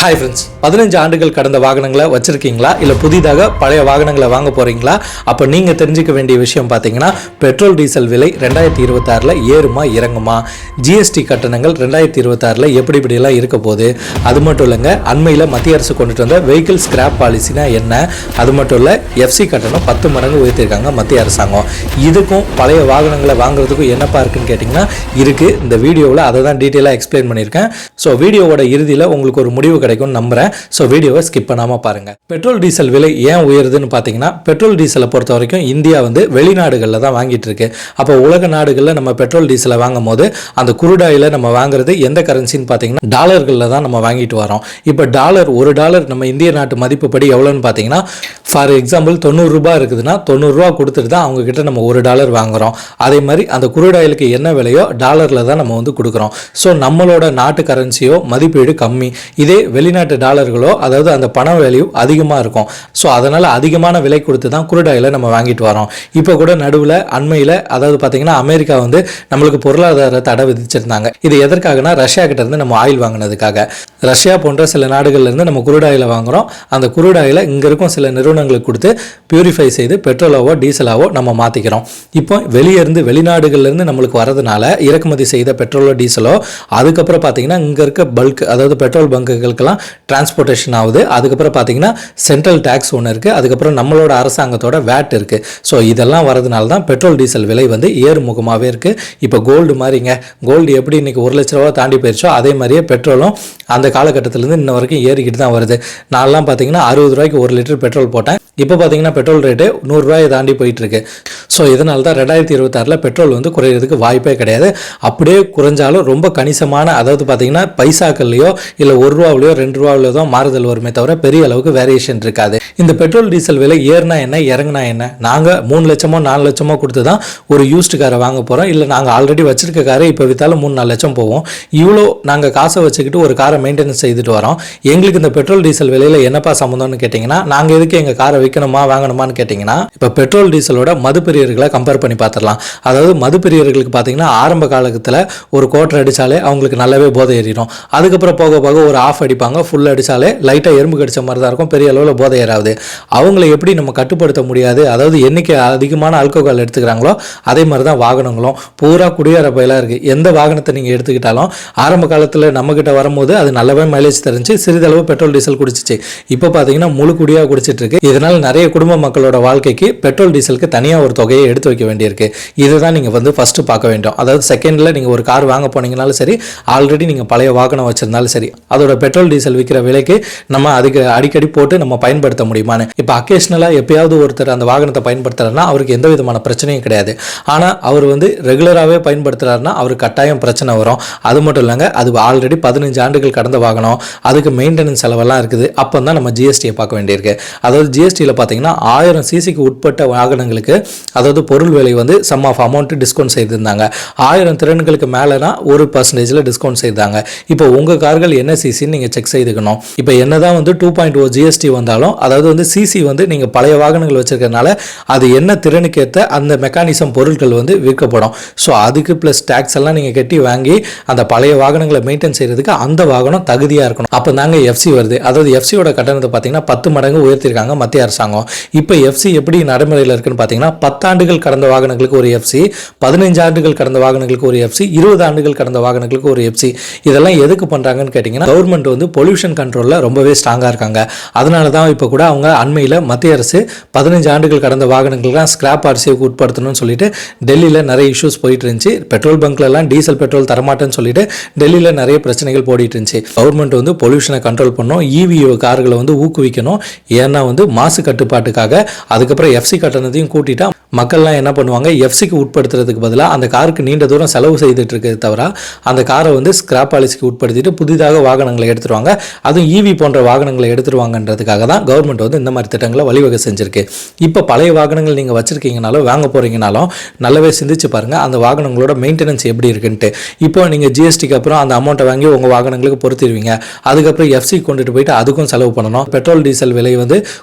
Hi friends, 15 ஆண்டுகள் கடந்த வாகனங்களை வச்சுருக்கீங்களா? இல்லை புதிதாக பழைய வாகனங்களை வாங்க போகிறீங்களா? அப்போ நீங்கள் தெரிஞ்சிக்க வேண்டிய விஷயம் பார்த்தீங்கன்னா, பெட்ரோல் டீசல் விலை 2026 ஏறுமா இறங்குமா? ஜிஎஸ்டி கட்டணங்கள் 2026 எப்படி இப்படியெல்லாம் இருக்க போகுது? அது மட்டும் இல்லைங்க, அண்மையில் மத்திய அரசு கொண்டுட்டு வந்த வெஹிக்கிள் ஸ்கிராப் பாலிசினா என்ன? அது மட்டும் இல்லை, எஃப்சி கட்டணம் 10 மடங்கு உயர்த்திருக்காங்க மத்திய அரசாங்கம். இதுக்கும் பழைய வாகனங்களை வாங்குறதுக்கும் என்னப்பா இருக்குன்னு கேட்டிங்கன்னா இருக்குது. இந்த வீடியோவில் அதை தான் டீட்டெயிலாக எக்ஸ்பிளைன் பண்ணியிருக்கேன். ஸோ வீடியோவோட இறுதியில் உங்களுக்கு ஒரு முடிவு கிடைக்கும் நம்புறேன். ஸோ வீடியோவை ஸ்கிப் பண்ணாமல் பாருங்க. பெட்ரோல் டீசல் விலை ஏன் உயருதுன்னு பார்த்தீங்கன்னா, பெட்ரோல் டீசலை பொறுத்த வரைக்கும் இந்தியா வெளிநாடுகளில் தான் வாங்கிட்டு இருக்கு. அப்போ உலக நாடுகளில் நம்ம பெட்ரோல் டீசலை வாங்கும் போது அந்த குருடாயில் நம்ம வாங்குறது எந்த கரன்சின்னு பார்த்தீங்கன்னா டாலர்களில் தான் நம்ம வாங்கிட்டு வரோம். இப்போ $1 நம்ம இந்திய நாட்டு மதிப்புப்படி எவ்வளோன்னு பார்த்தீங்கன்னா, ஃபார் எக்ஸாம்பிள் 90 ரூபாய் இருக்குதுன்னா 90 ரூபா கொடுத்துட்டு தான் அவங்க கிட்ட நம்ம $1 வாங்குறோம். அதே மாதிரி அந்த குருடாயிலுக்கு என்ன விலையோ டாலரில் தான் நம்ம கொடுக்குறோம். ஸோ நம்மளோட நாட்டு கரன்சியோ மதிப்பீடு கம்மி. இதே வெளிநாட்டு டாலர்களோ, அதாவது அந்த பண வேல்யூ அதிகமாக இருக்கும். ஸோ அதனால் அதிகமான விலை கொடுத்து தான் குருடாயில நம்ம வாங்கிட்டு வரோம். இப்போ கூட நடுவில் அண்மையில், அதாவது பார்த்தீங்கன்னா அமெரிக்கா நம்மளுக்கு பொருளாதார தடை விதிச்சிருந்தாங்க. இது எதற்காகனா, ரஷ்யா கிட்ட இருந்து நம்ம ஆயில் வாங்கினதுக்காக. ரஷ்யா போன்ற சில நாடுகள்ல இருந்து நம்ம குருடாயில வாங்குறோம். அந்த குருடாயில இங்கே இருக்கும் சில நிறுவனங்களுக்கு கொடுத்து பியூரிஃபை செய்து பெட்ரோலாவோ டீசலாவோ நம்ம மாற்றிக்கிறோம். இப்போ வெளியிருந்து வெளிநாடுகள்லேருந்து நம்மளுக்கு வரதுனால இறக்குமதி செய்த பெட்ரோலோ டீசலோ அதுக்கப்புறம் பார்த்தீங்கன்னா இங்கே இருக்க பல்க், அதாவது பெட்ரோல் பங்குகளுக்கெல்லாம் டிரான்ஸ்போர்ட்டேஷன் ஆகுது. அதுக்கப்புறம் பார்த்தீங்கன்னா சென்ட்ரல் டேக்ஸ் ஒன்று இருக்குது. அதுக்கப்புறம் நம்மளோட அரசாங்கத்தோட வேட் இருக்குது. ஸோ இதெல்லாம் வரதுனால தான் பெட்ரோல் டீசல் விலை ஏறுமுகமாகவே இருக்குது. இப்போ கோல்டு மாதிரிங்க, கோல்டு எப்படி இன்னைக்கு 1 லட்ச ரூபா தாண்டி போயிடுச்சோ அதே மாதிரியே பெட்ரோலும் அந்த காலகட்டத்திலேருந்து இன்ன வரைக்கும் ஏறிக்கிட்டு தான் வருது. நான்லாம் பார்த்தீங்கன்னா 60 ரூபாய்க்கு 1 லிட்டர் பெட்ரோல் போட்டேன். இப்போ பார்த்தீங்கன்னா பெட்ரோல் ரேட்டு 100 ரூபாயை தாண்டி போயிட்டு இருக்கு. ஸோ இதனால தான் 2026 பெட்ரோல் குறையிறதுக்கு வாய்ப்பே கிடையாது. அப்படியே குறைஞ்சாலும் ரொம்ப கணிசமான, அதாவது பார்த்தீங்கன்னா பைசாக்கள்லையோ இல்லை 1 ரூபாவிலையோ 2 ரூபாவிலையோ தான் மாறுதல் வருமே தவிர பெரிய அளவுக்கு வேரியேஷன் இருக்காது. இந்த பெட்ரோல் டீசல் விலை ஏறினா என்ன இறங்கினா என்ன? நாங்கள் 3 லட்சமோ 4 லட்சமோ கொடுத்து தான் ஒரு யூஸ்டு காரை வாங்க போகிறோம். இல்லை நாங்கள் ஆல்ரெடி வச்சிருக்க காரை இப்போ வித்தாலும் 3-4 லட்சம் போவோம். இவ்வளோ நாங்கள் காசை வச்சுக்கிட்டு ஒரு காரை மெயின்டெனன்ஸ் செய்துட்டு வரோம். எங்களுக்கு இந்த பெட்ரோல் டீசல் விலையில் என்னப்பா சம்மந்தம்னு கேட்டிங்கன்னா, நாங்கள் எதுக்கு எங்கள் காரை விற்கணுமா வாங்கணுமான்னு கேட்டிங்கன்னா, இப்போ பெட்ரோல் டீசலோட மதுப்பிரியர்களை கம்பேர் பண்ணி பார்த்துடலாம். அதாவது மதுப்பிரியர்களுக்கு பார்த்தீங்கன்னா ஆரம்ப காலத்தில் ஒரு கோட்டர் அடித்தாலே அவங்களுக்கு நல்லாவே போதை ஏறிடும். அதுக்கப்புறம் போக போக ஒரு ஆஃப் அடிப்பாங்க, ஃபுல் அடித்தாலே லைட்டாக எறும்பு கடிச்ச மாதிரி தான் இருக்கும், பெரிய அளவில் போதை ஏறாது. அவங்களை எப்படி நம்ம கட்டுப்படுத்த முடியாது? அதாவது என்னைக்கு அதிகமான ஆல்கோஹால் எடுத்துக்கிறாங்களோ அதே மாதிரி தான் வாகனங்களும் பூரா குடியேற பயிலாக இருக்குது. எந்த வாகனத்தை நீங்கள் எடுத்துக்கிட்டாலும் ஆரம்ப காலத்தில் நம்மக்கிட்ட வரும்போது அது நல்லாவே மைலேஜ் தெரிஞ்சு சிறிதளவு பெட்ரோல் டீசல் குடிச்சிச்சு. இப்போ பார்த்தீங்கன்னா முழு குடியாக குடிச்சிட்டு இருக்கு. இதனால் நிறைய குடும்ப மக்களோட வாழ்க்கைக்கு பெட்ரோல் டீசலுக்கு தனியாக ஒரு தொகையை எடுத்து வைக்க வேண்டியிருக்கு. இதை தான் நீங்கள் ஃபர்ஸ்ட் பார்க்க வேண்டும். அதாவது செகண்டில் நீங்கள் ஒரு கார் வாங்க போனீங்கனாலும் சரி, ஆல்ரெடி நீங்கள் பழைய வாகனம் வச்சிருந்தாலும் சரி, அதோட பெட்ரோல் டீசல் விற்கிற விலைக்கு நம்ம அதுக்கு அடிக்கடி போட்டு நம்ம பயன்படுத்த முடியுமான்னு. இப்போ அக்கேஷனலாக எப்பயாவது ஒருத்தர் அந்த வாகனத்தை பயன்படுத்துறாருன்னா அவருக்கு எந்த விதமான பிரச்சனையும் கிடையாது. ஆனால் அவர் ரெகுலராகவே பயன்படுத்துறாருன்னா அவருக்கு கட்டாயம் பிரச்சனை வரும். அது மட்டும் இல்லைங்க, அது ஆல்ரெடி 15 ஆண்டுகள் கடந்த வாகனம், அதுக்கு மெயின்டெனன்ஸ் செலவெல்லாம் இருக்குது. அப்போ தான் நம்ம ஜிஎஸ்டியை பார்க்க வேண்டியிருக்கு. அதாவது ஜிஎஸ்டியில் பார்த்தீங்கன்னா 1000 சிசிக்கு உட்பட்ட வாகனங்களுக்கு, அதாவது பொருள் விலை சம் ஆஃப் அமௌண்ட் டிஸ்கவுண்ட் செய்திருந்தாங்க. 1000 திறன்களுக்கு மேலேனா 1% டிஸ்கவுண்ட் செய்தாங்க. இப்போ உங்கள் கார்கள் என்ன சிசின்னு நீங்கள் செக் செய்துக்கணும். இப்போ என்னதான் 2.0 ஜிஎஸ்டி வந்தாலும், அதாவது சிசி நீங்கள் பழைய வாகனங்கள் வச்சிருக்கிறதுனால அது என்ன திறனுக்கு ஏற்ற அந்த மெக்கானிசம் பொருட்கள் விற்கப்படும். ஸோ அதுக்கு ப்ளஸ் டேக்ஸ் எல்லாம் நீங்கள் கட்டி வாங்கி அந்த பழைய வாகனங்களை மெயின்டைன் செய்யறதுக்கு அந்த வாகனம் தகுதியாக இருக்கணும். அப்போ தாங்க எஃப்சி வருது. அதாவது எஃப்சியோட கட்டணத்தை பார்த்தீங்கன்னா 10 மடங்கு உயர்த்திருக்காங்க மத்திய அரசாங்கம். இப்போ எஃப்சி எப்படி நடைமுறையில் இருக்குன்னு பார்த்தீங்கன்னா, 10 ஆண்டுகள் கடந்த வாகனங்களுக்கு ஒரு எஃப்சி, 15 ஆண்டுகள் கடந்த வாகனங்களுக்கு ஒரு எஃப்சி, 20 ஆண்டுகள் கடந்த வாகனங்களுக்கு ஒரு எஃப்சி. இதெல்லாம் எதுக்கு பண்ணுறாங்கன்னு கேட்டிங்கன்னா, கவர்மெண்ட் பொல்யூஷன் கண்ட்ரோலில் ரொம்பவே ஸ்ட்ராங்காக இருக்காங்க. அதனால தான் இப்போ கூட அவங்க அண்மையில் மத்திய அரசு 15 ஆண்டுகள் கடந்த வாகனங்கள்லாம் ஸ்கிராப் பாலிசிக்கு உட்படுத்தணும்னு சொல்லிட்டு டெல்லியில் நிறைய இஷ்யூஸ் போயிட்டு இருந்துச்சு. பெட்ரோல் பங்க்லலாம் டீசல் பெட்ரோல் தரமாட்டேன்னு சொல்லிட்டு டெல்லியில் நிறைய பிரச்சனைகள் போடிட்டு இருந்துச்சு. கவர்மெண்ட் பொல்யூஷனை கண்ட்ரோல் பண்ணணும், இவி கார்களை ஊக்குவிக்கணும். ஏன்னா மாசு கட்டுப்பாட்டுக்காக. அதுக்கப்புறம் எஃப்சி கட்டணத்தையும் கூட்டிட்டா மக்கள்லாம் என்ன பண்ணுவாங்க, எஃப்சிக்கு உட்படுத்துறதுக்கு பதிலாக அந்த காருக்கு நீண்ட தூரம் செலவு செய்துட்டு இருக்கிறது தவிர அந்த காரை ஸ்கிராப் பாலிசிக்கு உட்படுத்திட்டு புதிதாக வாகனங்களை எடுத்துருவாங்க. அதுவும் இவி போன்ற வாகனங்களை எடுத்துருவாங்கன்றதுக்காக தான் கவர்மெண்ட் இந்த மாதிரி திட்டங்களை வழிவகை செஞ்சிருக்கு. இப்போ பழைய வாகனங்கள் நீங்கள் வச்சிருக்கீங்கனாலும் வாங்க போறீங்கனாலும் நல்லாவே சிந்திச்சு பாருங்க, அந்த வாகனங்களோட மெயின்டெனன்ஸ் எப்படி இருக்குன்ட்டு. இப்போ நீங்கள் ஜிஎஸ்டிக்கு அப்புறம் அந்த அமௌண்ட்டை வாங்கி உங்கள் வாகனங்களுக்கு பொறுத்திடுவீங்க. அதுக்கப்புறம் எஃப்சி கொண்டுட்டு போயிட்டு அதுக்கும் செலவு பண்ணணும். பெட்ரோல் டீசல் விலை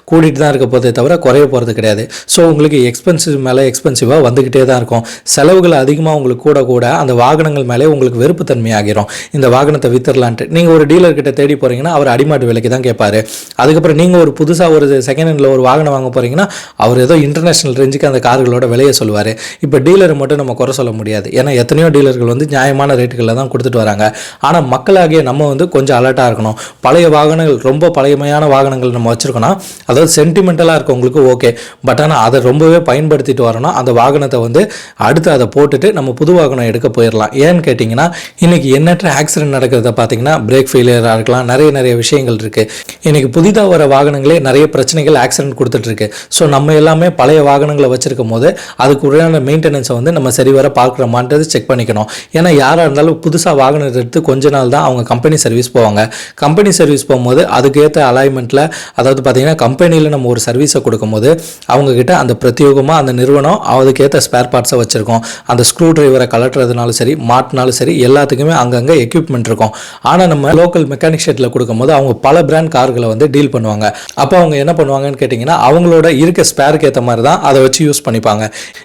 கூட்டிட்டு தான் இருக்க போதே தவிர குறைய போகிறது கிடையாது. ஸோ உங்களுக்கு எக்ஸ்பென்சிவ் மேலே எக்ஸ்பென்சிவாக வந்துக்கிட்டே தான் இருக்கும். செலவுகள் அதிகமாக உங்களுக்கு கூட அந்த வாகனங்கள் மேலே உங்களுக்கு வெறுப்புத்தன்மையாகிரும். இந்த வாகனத்தை வித்துடலான்ட்டு நீங்கள் ஒரு டீலர்கிட்ட தேடி போகிறீங்கன்னா அவர் அடிமாட்டு விலைக்கு தான் கேட்பாரு. அதுக்கப்புறம் நீங்கள் ஒரு புதுசாக ஒரு செகண்ட் ஹேண்டில் ஒரு வாகனம் வாங்க போகிறீங்கன்னா அவர் ஏதோ இன்டர்நேஷனல் ரேஞ்சுக்கு அந்த கார்களோட விலையை சொல்லுவார். இப்போ டீலரை மட்டும் நம்ம குறை சொல்ல முடியாது. ஏன்னா எத்தனையோ டீலர்கள் வந்து நியாயமான ரேட்டுகளில் தான் கொடுத்துட்டு வராங்க. ஆனால் மக்களாகிய நம்ம வந்து கொஞ்சம் அலர்ட்டாக இருக்கணும். பழைய வாகனங்கள், ரொம்ப பழையமையான வாகனங்கள் நம்ம வச்சுருக்கோன்னா, அதாவது சென்டிமெண்டலாக இருக்கவங்களுக்கு ஓகே, பட் ஆனால் அதை ரொம்பவே பயன்படுத்திட்டு வரணும். அந்த வாகனத்தை வந்து அடுத்து அதை போட்டுட்டு நம்ம புது வாகனம் எடுக்க போயிடலாம். ஏன்னு கேட்டிங்கன்னா இன்றைக்கி எண்ணற்ற ஆக்சிடென்ட் நடக்கிறத பார்த்தீங்கன்னா பிரேக் ஃபெயிலியராக இருக்கலாம், நிறைய விஷயங்கள் இருக்குது. இன்றைக்கி புதிதாக வர வாகனங்களே நிறைய பிரச்சனைகள் ஆக்சிடென்ட் கொடுத்துட்ருக்கு. ஸோ நம்ம எல்லாமே பழைய வாகனங்களை வச்சுருக்கும் போது அதுக்கு உண்டான மெயின்டெனன்ஸை வந்து நம்ம சரிவர பார்க்குறோமான்றது செக் பண்ணிக்கணும். ஏன்னா யாராக இருந்தாலும் புதுசாக வாகனம் எடுத்து கொஞ்ச நாள் தான் அவங்க கம்பெனி சர்வீஸ் போவாங்க. கம்பெனி சர்வீஸ் போகும்போது அதுக்கேற்ற அலைன்மெண்ட்டில், அதாவது பார்த்திங்கன்னா கம்பெனியில் நம்ம ஒரு சர்வீஸை கொடுக்கும்போது அவங்கக்கிட்ட அந்த பிரத்யேகமாக அந்த நிறுவனம் அதுக்கேற்ற ஸ்பேர் பார்ட்ஸை வச்சுருக்கோம். அந்த ஸ்க்ரூ டிரைவரை கலட்டுறதுனாலும் சரி, மாட்டினாலும் சரி, எல்லாத்துக்குமே அங்கங்கே எக்யூப்மெண்ட் இருக்கும். ஆனால் நம்ம லோக்கல் மெக்கானிக் ஷெட்டில் கொடுக்கும்போது அவங்க பல பிராண்ட் கார்களை வந்து டீல் பண்ணுவாங்க. அப்போ அவங்க என்ன பண்ணுவாங்கன்னு கேட்டிங்கன்னா அவங்களோட இருக்க ஸ்பேருக்கு ஏற்ற மாதிரி தான் அதை வச்சு யூஸ் பண்ணிப்பாங்க.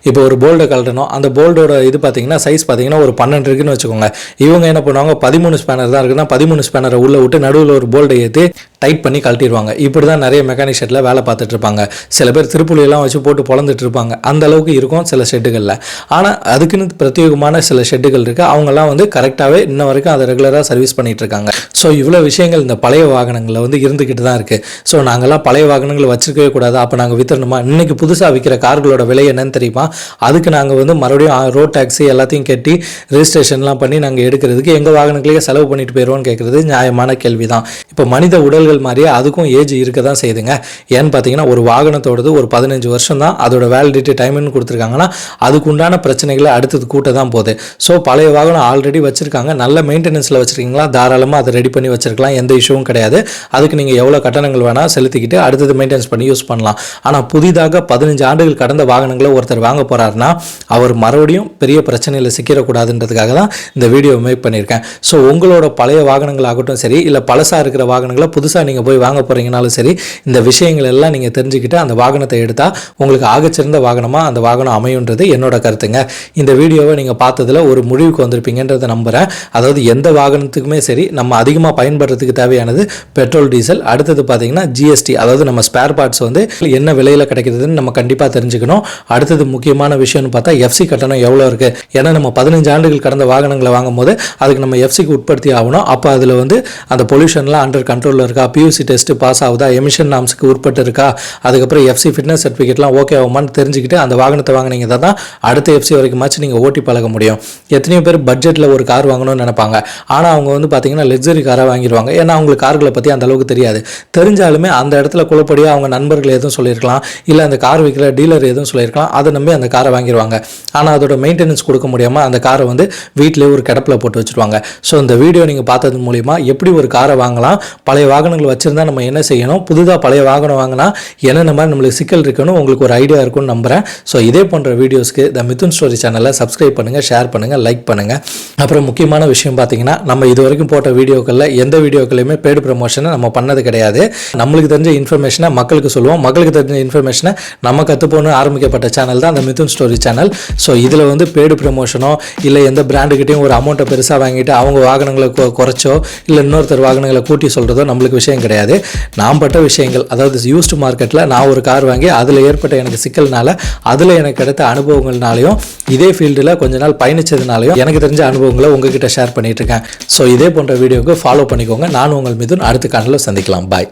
இப்போ ஒரு போல்டை கழட்டணும், அந்த போல்டோட இது பார்த்தீங்கன்னா சைஸ் பார்த்தீங்கன்னா ஒரு 12 இருக்குன்னு வச்சுக்கோங்க. இவங்க என்ன பண்ணுவாங்க, 13 ஸ்பேனர் தான் இருக்குன்னா 13 ஸ்பேனரை உள்ளே விட்டு நடுவில் ஒரு போல்டை ஏற்றி டைட் பண்ணி கழட்டிடுவாங்க. இப்படி தான் நிறைய மெக்கானிக் ஷெட்டில் வேலை பார்த்துட்டு இருப்பாங்க. சில பேர் திருப்புளியெல்லாம் வச்சு போட்டு பொழந்துட்டு இருப்பாங்க. அந்த அளவுக்கு இருக்கும் சில ஷெட்டுகளில். ஆனால் அதுக்குன்னு பிரத்யேகமான சில ஷெட்டுகள் இருக்குது. அவங்கெல்லாம் வந்து கரெக்டாகவே இன்ன வரைக்கும் அதை ரெகுலராக சர்வீஸ் பண்ணிட்டு இருக்காங்க. ஸோ இவ்வளோ விஷயங்கள் இந்த பழைய வாகனங்களில் வந்து இருந்துக்கிட்டு தான் இருக்குது. ஸோ நாங்கள்லாம் பழைய வாகனங்களை வச்சுருக்கவே கூடாது, அப்போ நாங்கள் வித்துறணுமா? இன்றைக்கி புதுசாக விற்கிற கார்களோட விலை என்னன்னு தெரியுமா? அதுக்கு நாங்கள் வந்து மறுபடியும் ரோட் டேக்ஸி எல்லாத்தையும் கட்டி ரெஜிஸ்ட்ரேஷன்லாம் பண்ணி நாங்கள் எடுக்கிறதுக்கு எங்கள் வாகனங்களையே செலவு பண்ணிட்டு போயிடுவோன்னு கேட்குறது நியாயமான கேள்வி தான். இப்போ மனித உடல்கள் மாதிரியே அதுக்கும் ஏஜ் இருக்க தான் செய்யுதுங்க. ஏன்னு பார்த்தீங்கன்னா ஒரு வாகனத்தோடது ஒரு 15 வருஷம் தான் அதோட வேலிடிட்டி டைம்னு கொடுத்துருக்காங்கன்னா அதுக்கு உண்டான பிரச்சனைகளை அடுத்தது கூட்ட தான் போகுது. ஸோ பழைய வாகனம் ஆல்ரெடி வச்சுருக்காங்க, நல்ல மெயின்டெனன்ஸில் வச்சுருக்கீங்களா, தாராளமாக அதை ரெடி பண்ணி வச்சுருக்கலாம், எந்த இஷ்யூவும் கிடையாது. அதுக்கு நீங்கள் எவ்வளோ கட்டணங்கள் வேணால் செலுத்திக்கிட்டு அடுத்தது மெயின்டெனன்ஸ் பண்ணி யூஸ் பண்ணலாம். ஆனால் புதிதாக 15 ஆண்டுகள் கடந்த வாகனங்களை ஒருத்தர் வாங்க போகிறாருன்னா அவர் மறுபடியும் பெரிய பிரச்சனையில் சிக்கிடக்கூடாதுன்றதுக்காக தான் இந்த வீடியோ மேக் பண்ணியிருக்கேன். ஸோ உங்களோட பழைய வாகனங்கள் ஆகட்டும் சரி, இல்லை பழசாக இருக்கிற வாகனங்களை புதுசாக நீங்கள் போய் வாங்க போகிறீங்கனாலும் சரி, இந்த விஷயங்கள் எல்லாம் நீங்கள் தெரிஞ்சுக்கிட்டு அந்த வாகனத்தை எடுத்தால் உங்களுக்கு ஆகச்சிறந்த வாகனமாக அந்த வாகனம் அமையுன்றது என்னோட கருத்துங்க. இந்த வீடியோவை நீங்கள் பார்த்ததில் ஒரு முடிவுக்கு வந்திருப்பீங்கன்றதை நம்புகிறேன். அதாவது எந்த வாகனத்துக்குமே சரி நம்ம அதிகமாக பயன்படுறதுக்கு தேவையானது பெட்ரோல், டீசல். அடுத்தது பார்த்தீங்கன்னா ஜிஎஸ்டி, அதாவது நம்ம ஸ்பேர் பார்ட்ஸ் வந்து என்ன விலையில் கிடைக்கிறதுன்னு நம்ம கண்டிப்பாக தெரிஞ்சுக்கணும். அடுத்தது முக்கியமான விஷயம்னு பார்த்தா எஃப்சி கட்டணம் எவ்வளோ இருக்குது. ஏன்னா நம்ம 15 ஆண்டுகள் கடந்த வாகனங்களை வாங்கும் போது அதுக்கு நம்ம எஃப்சிக்கு உட்படுத்தி ஆகணும். அப்போ அதில் வந்து அந்த பொல்யூஷன்லாம் அண்டர் கண்ட்ரோலில் இருக்கா, பியூசி டெஸ்ட்டு பாஸ் ஆகுதா, எமிஷன் நாம்ஸுக்கு உட்பட்டு இருக்கா, அதுக்கப்புறம் எஃப்சி ஃபிட்னஸ் சர்டிஃபிகேட்லாம் ஓகே ஆகுமான்னு தெரிஞ்சுக்கிட்டு அந்த வாகனத்தை வாங்கினீங்க தான் அடுத்த எஃப்சி வரைக்குமாச்சு நீங்கள் ஓட்டி பழக முடியும். எத்தனையோ பேர் பட்ஜெட்டில் ஒரு கார் வாங்கணும்னு நினைப்பாங்க. ஆனால் அவங்க வந்து பார்த்தீங்கன்னா லக்ஸரி காராக வாங்கிடுவாங்க. ஏன்னா அவங்களுக்கு கார்களை பற்றி அந்த அளவுக்கு தெரியாது. தெரிஞ்சாலுமே அந்த இடத்துல குழப்படியாக அவங்க நண்பர்கள் எதுவும் சொல்லியிருக்கலாம், இல்லை அந்த கார் விற்கிற டீலர் எதுவும் சொல்லியிருக்கலாம், அதை நம்பி அந்த காரை வாங்கிடுவாங்க. ஆனால் அதோட மெயின்டெனன்ஸ் கொடுக்க முடியாமல் அந்த காரை வந்து வீட்டிலே ஒரு கிடப்பில் போட்டு வச்சுருவாங்க. ஸோ இந்த வீடியோ நீங்கள் பார்த்தது மூலிமா எப்படி ஒரு காரை வாங்கலாம், பழைய வாகனங்கள் வச்சுருந்தா நம்ம என்ன செய்யணும், புதுதாக பழைய வாகனம் வாங்கினா என்னென்ன மாதிரி நம்மளுக்கு சிக்கல் இருக்குன்னு உங்களுக்கு ஒரு ஐடியா இருக்குன்னு நம்புகிறேன். ஸோ இதே போன்ற வீடியோஸ்க்கு த மிதுன் ஸ்டோரி சேனலை சப்ஸ்கிரைப் பண்ணுங்கள், ஷேர் பண்ணுங்கள், லைக் பண்ணுங்கள். அப்புறம் முக்கியமான விஷயம் பார்த்தீங்கன்னா நம்ம இது வரைக்கும் போட்ட வீடியோக்களில் எந்த வீடியோக்களையுமே பெய்டு ப்ரமோஷனை நம்ம பண்ணது கிடையாது. நம்மளுக்கு தெரிஞ்ச இன்ஃபர்மேஷனை மக்களுக்கு சொல்லுவோம், மக்களுக்கு தெரிஞ்ச இன்ஃபர்மேஷனை நம்ம கற்றுப்போன்னு ஆரம்பிக்கப்பட்ட சேனல் தான் அந்த மிதுன் ஸ்டோரி சேனல். ஸோ இதில் வந்து பெய்டு ப்ரமோஷனோ இல்லை எந்த பிராண்டுக்கிட்டையும் ஒரு அமௌண்ட்டை பெருசாக வாங்கிட்டு அவங்க வாகனங்களை குறைச்சோ இல்லை இன்னொருத்தர் வாகனங்களை கூட்டி சொல்கிறதோ நம்மளுக்கு விஷயம் கிடையாது. நான் பட்ட விஷயங்கள், அதாவது யூஸ்டு மார்க்கெட்டில் நான் ஒரு கார் வாங்கி அதில் ஏற்பட்ட எனக்கு சிக்கல்னால, அதில் எனக்கு கிடைத்த அனுபவங்கள்னாலையும், இதே ஃபீல்டில் கொஞ்ச நாள் பயணித்ததுனாலையும் எனக்கு தெரிஞ்ச அனுபவங்களை உங்ககிட்ட ஷேர் பண்ணிட்டு இருக்கேன். ஸோ இதே போன்ற வீடியோவுக்கு ஃபாலோ பண்ணிக்கோங்க. நான் உங்கள் மிதுன். அடுத்த காணொளியில் சந்திக்கலாம். பாய்.